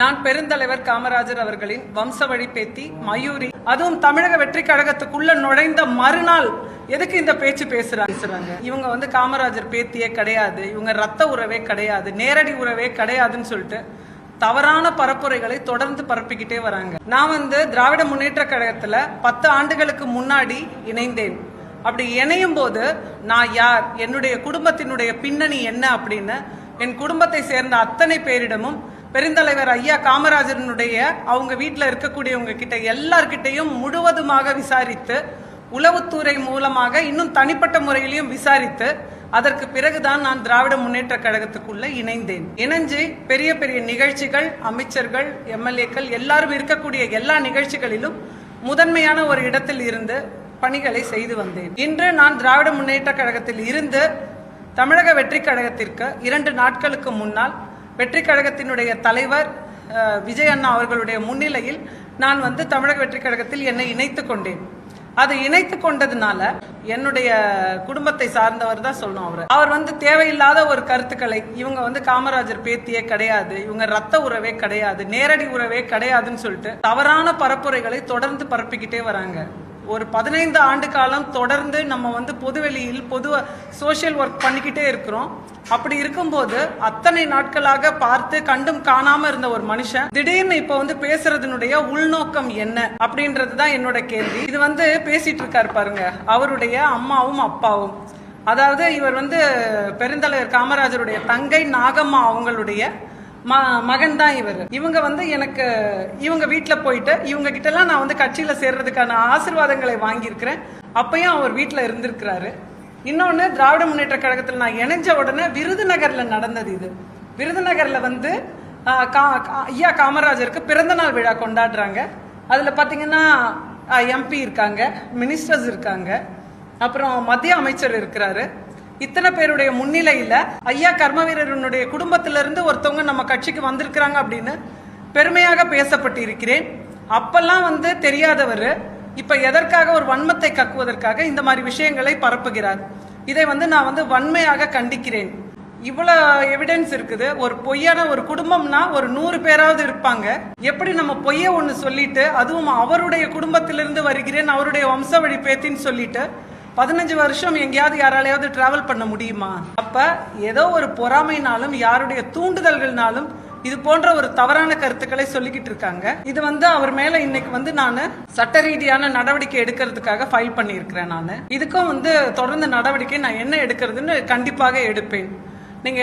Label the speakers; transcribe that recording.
Speaker 1: நான் பெருந்தலைவர் காமராஜர் அவர்களின் வம்சவழி பேத்தி மயூரி. அதுவும் தமிழக வெற்றி கழகத்துக்குள்ள நுழைந்த மறுநாள் எதுக்கு இந்த பேச்சு பேசுறாங்க? இவங்க காமராஜர் பேத்தியே கிடையாது, இவங்க ரத்த உறவே கிடையாது, நேரடி உறவே கிடையாதுன்னு சொல்லிட்டு தவறான பரப்புரைகளை தொடர்ந்து பரப்பிக்கிட்டே வராங்க. நான் திராவிட முன்னேற்ற கழகத்துல 10 ஆண்டுகளுக்கு முன்னாடி இணைந்தேன். அப்படி இணையும் போது நான் யார், என்னுடைய குடும்பத்தினுடைய பின்னணி என்ன அப்படின்னு என் குடும்பத்தை சேர்ந்த அத்தனை பேரிடமும் பெருந்தலைவர் ஐயா காமராஜனுடைய அவங்க வீட்டில் இருக்கக்கூடியவங்க கிட்ட எல்லார்கிட்டையும் முழுவதுமாக விசாரித்து, உளவுத்துறை மூலமாக இன்னும் தனிப்பட்ட முறையிலையும் விசாரித்து, அதற்கு பிறகுதான் நான் திராவிட முன்னேற்ற கழகத்துக்குள்ள இணைந்தேன். இணைஞ்சு பெரிய பெரிய நிகழ்ச்சிகள், அமைச்சர்கள், எம்எல்ஏக்கள் எல்லாரும் இருக்கக்கூடிய எல்லா நிகழ்ச்சிகளிலும் முதன்மையான ஒரு இடத்தில் இருந்து பணிகளை செய்து வந்தேன். இன்று நான் திராவிட முன்னேற்ற கழகத்தில் இருந்து தமிழக வெற்றி கழகத்திற்கு 2 நாட்களுக்கு முன்னால் வெற்றி கழகத்தினுடைய தலைவர் விஜய் அண்ணா அவர்களுடைய முன்னிலையில் நான் தமிழக வெற்றி கழகத்தில் என்னை இணைத்து கொண்டேன். அது இணைத்து கொண்டதுனால என்னுடைய குடும்பத்தை சார்ந்தவர் தான் சொல்லணும். அவர் தேவையில்லாத ஒரு கருத்துக்களை, இவங்க காமராஜர் பேத்தியே கிடையாது, இவங்க ரத்த உறவே கிடையாது, நேரடி உறவே கிடையாதுன்னு சொல்லிட்டு தவறான பரப்புரைகளை தொடர்ந்து பரப்பிக்கிட்டே வராங்க. ஒரு 15 ஆண்டு காலம் தொடர்ந்து நம்ம பொதுவெளியில் சோசியல் ஒர்க் பண்ணிக்கிட்டே இருக்கிறோம். அப்படி இருக்கும்போது அத்தனை நாட்களாக பார்த்து கண்டும் காணாம இருந்த ஒரு மனுஷன் திடீர்னு இப்ப பேசுறதுனுடைய உள்நோக்கம் என்ன அப்படின்றதுதான் என்னோட கேள்வி. இது பேசிட்டு இருக்காரு பாருங்க, அவருடைய அம்மாவும் அப்பாவும். அதாவது இவர் பெருந்தலைவர் காமராஜருடைய தங்கை நாகம்மா அவங்களுடைய மகன் தான் இவர். இவங்க எனக்கு இவங்க வீட்டுல போயிட்டு இவங்க கிட்ட எல்லாம் நான் கட்சியில சேர்றதுக்கான ஆசீர்வாதங்களை வாங்கியிருக்கிறேன். அப்பயும் அவர் வீட்டுல இருந்திருக்கிறாரு. இன்னொன்னு, திராவிட முன்னேற்ற கழகத்தில் நான் இணைஞ்ச உடனே விருதுநகர்ல நடந்தது. இது விருதுநகர்ல ஐயா காமராஜருக்கு பிறந்த நாள் விழா கொண்டாடுறாங்க. அதுல பாத்தீங்கன்னா எம்பி இருக்காங்க, மினிஸ்டர்ஸ் இருக்காங்க, அப்புறம் மத்திய அமைச்சர் இருக்கிறாரு. இத்தனை பேருடைய முன்னிலையில ஐயா கர்மவீரனுடைய குடும்பத்திலிருந்து ஒருத்தவங்க நம்ம கட்சிக்கு வந்திருக்கிறாங்க அப்படின்னு பெருமையாக பேசப்பட்டிருக்கிறேன். அப்பெல்லாம் தெரியாதவர் இப்ப எதற்காக ஒரு வன்மத்தை கக்குவதற்காக இந்த மாதிரி விஷயங்களை பரப்புகிறார். இதை நான் வன்மையாக கண்டிக்கிறேன். இவ்வளவு எவிடன்ஸ் இருக்குது. ஒரு பொய்யான ஒரு குடும்பம்னா ஒரு 100 பேராவது இருப்பாங்க. எப்படி நம்ம பொய்ய ஒண்ணு சொல்லிட்டு, அதுவும் அவருடைய குடும்பத்திலிருந்து வருகிறேன், அவருடைய வம்சவழி பேத்தின்னு சொல்லிட்டு 15 வருஷம் எங்கேயாவது யாராலையாவது டிராவல் பண்ண முடியுமா? அப்ப ஏதோ ஒரு பொறாமைனாலும் யாருடைய தூண்டுதல்கள்னாலும் இது போன்ற ஒரு தவறான கருத்துக்களை சொல்லிக்கிட்டு இருக்காங்க. இது அவர் மேல இன்னைக்கு நான் சட்ட ரீதியான நடவடிக்கை எடுக்கிறதுக்காக ஃபைல் பண்ணியிருக்கிறேன். நான் இதுக்கும் தொடர்ந்து நடவடிக்கை நான் என்ன எடுக்கிறதுன்னு கண்டிப்பாக எடுப்பேன். நீங்க